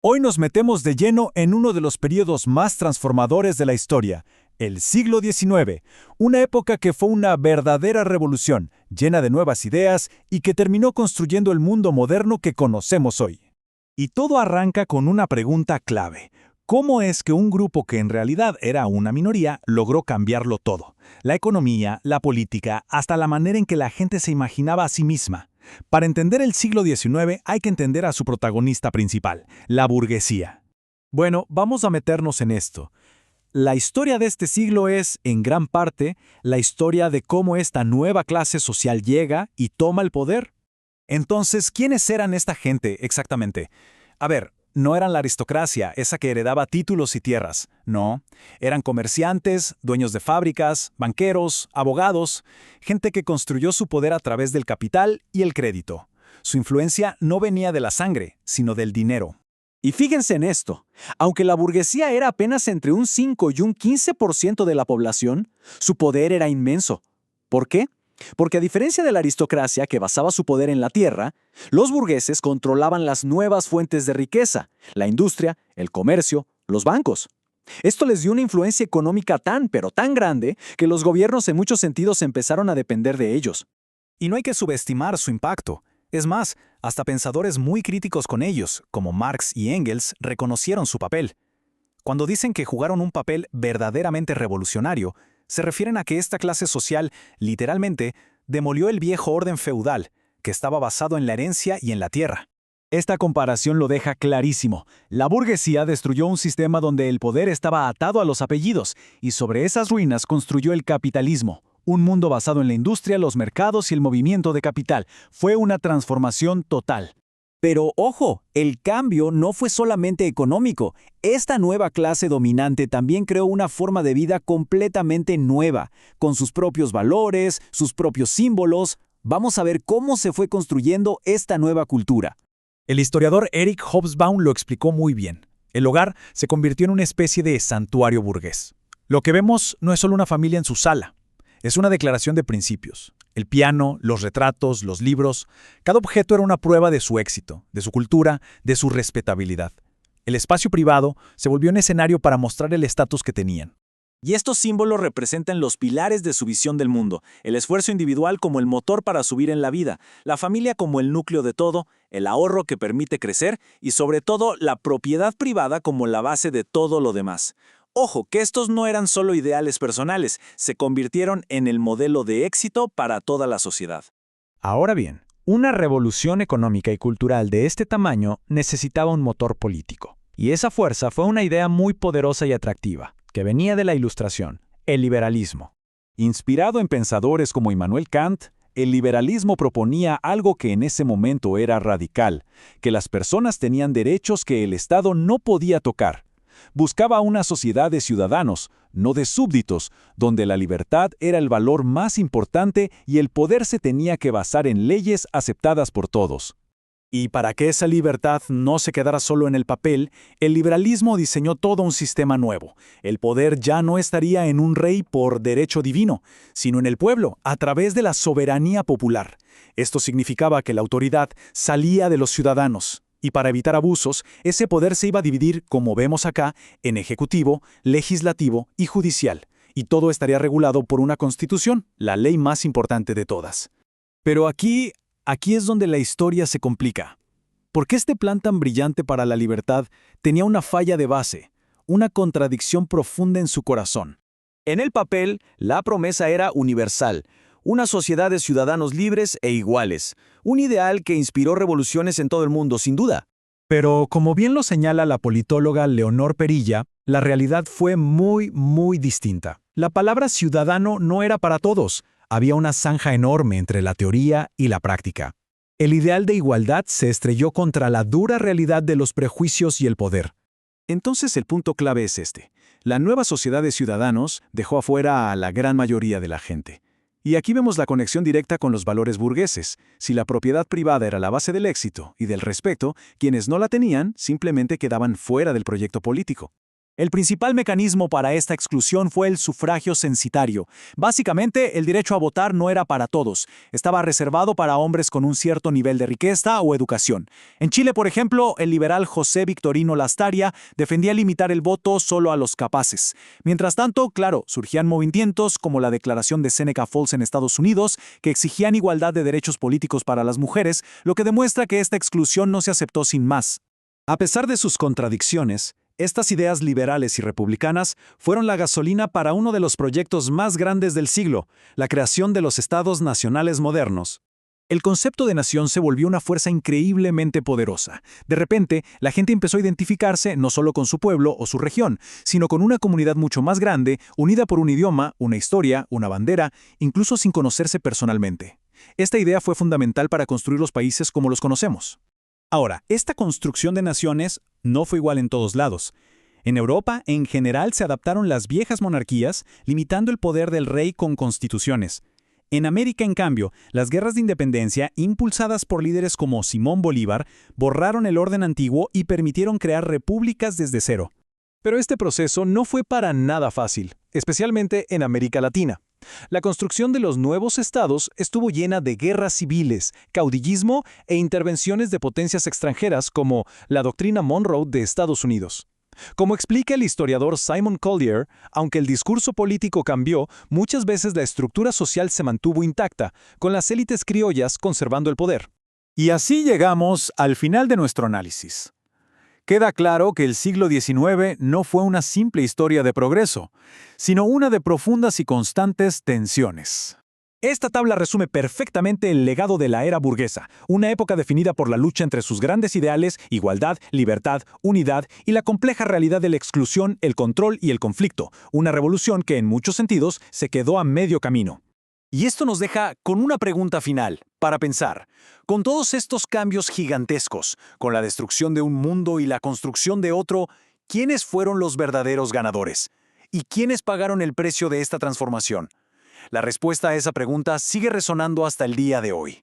Hoy nos metemos de lleno en uno de los periodos más transformadores de la historia, el siglo XIX, una época que fue una verdadera revolución, llena de nuevas ideas y que terminó construyendo el mundo moderno que conocemos hoy. Y todo arranca con una pregunta clave. ¿Cómo es que un grupo que en realidad era una minoría logró cambiarlo todo? La economía, la política, hasta la manera en que la gente se imaginaba a sí misma. Para entender el siglo XIX hay que entender a su protagonista principal, la burguesía. Bueno, vamos a meternos en esto. La historia de este siglo es, en gran parte, la historia de cómo esta nueva clase social llega y toma el poder. Entonces, ¿quiénes eran esta gente exactamente? A ver, no eran la aristocracia, esa que heredaba títulos y tierras. No, eran comerciantes, dueños de fábricas, banqueros, abogados, gente que construyó su poder a través del capital y el crédito. Su influencia no venía de la sangre, sino del dinero. Y fíjense en esto, aunque la burguesía era apenas entre un 5 y un 15% de la población, su poder era inmenso. ¿Por qué? Porque a diferencia de la aristocracia que basaba su poder en la tierra, los burgueses controlaban las nuevas fuentes de riqueza, la industria, el comercio, los bancos. Esto les dio una influencia económica pero tan grande, que los gobiernos en muchos sentidos empezaron a depender de ellos. Y no hay que subestimar su impacto. Es más, hasta pensadores muy críticos con ellos, como Marx y Engels, reconocieron su papel. Cuando dicen que jugaron un papel verdaderamente revolucionario, se refieren a que esta clase social, literalmente, demolió el viejo orden feudal, que estaba basado en la herencia y en la tierra. Esta comparación lo deja clarísimo. La burguesía destruyó un sistema donde el poder estaba atado a los apellidos, y sobre esas ruinas construyó el capitalismo. Un mundo basado en la industria, los mercados y el movimiento de capital. Fue una transformación total. Pero ojo, el cambio no fue solamente económico. Esta nueva clase dominante también creó una forma de vida completamente nueva, con sus propios valores, sus propios símbolos. Vamos a ver cómo se fue construyendo esta nueva cultura. El historiador Eric Hobsbawm lo explicó muy bien. El hogar se convirtió en una especie de santuario burgués. Lo que vemos no es solo una familia en su sala. Es una declaración de principios. El piano, los retratos, los libros, cada objeto era una prueba de su éxito, de su cultura, de su respetabilidad. El espacio privado se volvió un escenario para mostrar el estatus que tenían. Y estos símbolos representan los pilares de su visión del mundo, el esfuerzo individual como el motor para subir en la vida, la familia como el núcleo de todo, el ahorro que permite crecer y sobre todo la propiedad privada como la base de todo lo demás. Ojo, que estos no eran solo ideales personales, se convirtieron en el modelo de éxito para toda la sociedad. Ahora bien, una revolución económica y cultural de este tamaño necesitaba un motor político. Y esa fuerza fue una idea muy poderosa y atractiva, que venía de la Ilustración, el liberalismo. Inspirado en pensadores como Immanuel Kant, el liberalismo proponía algo que en ese momento era radical, que las personas tenían derechos que el Estado no podía tocar. Buscaba una sociedad de ciudadanos, no de súbditos, donde la libertad era el valor más importante y el poder se tenía que basar en leyes aceptadas por todos. Y para que esa libertad no se quedara solo en el papel, el liberalismo diseñó todo un sistema nuevo. El poder ya no estaría en un rey por derecho divino, sino en el pueblo, a través de la soberanía popular. Esto significaba que la autoridad salía de los ciudadanos. Y para evitar abusos, ese poder se iba a dividir, como vemos acá, en ejecutivo, legislativo y judicial. Y todo estaría regulado por una constitución, la ley más importante de todas. Pero aquí es donde la historia se complica. Porque este plan tan brillante para la libertad tenía una falla de base, una contradicción profunda en su corazón. En el papel, la promesa era universal, una sociedad de ciudadanos libres e iguales, un ideal que inspiró revoluciones en todo el mundo, sin duda. Pero, como bien lo señala la politóloga Leonor Perilla, la realidad fue muy distinta. La palabra ciudadano no era para todos. Había una zanja enorme entre la teoría y la práctica. El ideal de igualdad se estrelló contra la dura realidad de los prejuicios y el poder. Entonces el punto clave es este. La nueva sociedad de ciudadanos dejó afuera a la gran mayoría de la gente. Y aquí vemos la conexión directa con los valores burgueses. Si la propiedad privada era la base del éxito y del respeto, quienes no la tenían simplemente quedaban fuera del proyecto político. El principal mecanismo para esta exclusión fue el sufragio censitario. Básicamente, el derecho a votar no era para todos, estaba reservado para hombres con un cierto nivel de riqueza o educación. En Chile, por ejemplo, el liberal José Victorino Lastaria defendía limitar el voto solo a los capaces. Mientras tanto, claro, surgían movimientos como la Declaración de Seneca Falls en Estados Unidos, que exigían igualdad de derechos políticos para las mujeres, lo que demuestra que esta exclusión no se aceptó sin más. A pesar de sus contradicciones, estas ideas liberales y republicanas fueron la gasolina para uno de los proyectos más grandes del siglo, la creación de los estados nacionales modernos. El concepto de nación se volvió una fuerza increíblemente poderosa. De repente, la gente empezó a identificarse no solo con su pueblo o su región, sino con una comunidad mucho más grande, unida por un idioma, una historia, una bandera, incluso sin conocerse personalmente. Esta idea fue fundamental para construir los países como los conocemos. Ahora, esta construcción de naciones no fue igual en todos lados. En Europa, en general, se adaptaron las viejas monarquías, limitando el poder del rey con constituciones. En América, en cambio, las guerras de independencia, impulsadas por líderes como Simón Bolívar, borraron el orden antiguo y permitieron crear repúblicas desde cero. Pero este proceso no fue para nada fácil, especialmente en América Latina. La construcción de los nuevos estados estuvo llena de guerras civiles, caudillismo e intervenciones de potencias extranjeras como la doctrina Monroe de Estados Unidos. Como explica el historiador Simon Collier, aunque el discurso político cambió, muchas veces la estructura social se mantuvo intacta, con las élites criollas conservando el poder. Y así llegamos al final de nuestro análisis. Queda claro que el siglo XIX no fue una simple historia de progreso, sino una de profundas y constantes tensiones. Esta tabla resume perfectamente el legado de la era burguesa, una época definida por la lucha entre sus grandes ideales, igualdad, libertad, unidad y la compleja realidad de la exclusión, el control y el conflicto, una revolución que en muchos sentidos se quedó a medio camino. Y esto nos deja con una pregunta final, para pensar. Con todos estos cambios gigantescos, con la destrucción de un mundo y la construcción de otro, ¿quiénes fueron los verdaderos ganadores? ¿Y quiénes pagaron el precio de esta transformación? La respuesta a esa pregunta sigue resonando hasta el día de hoy.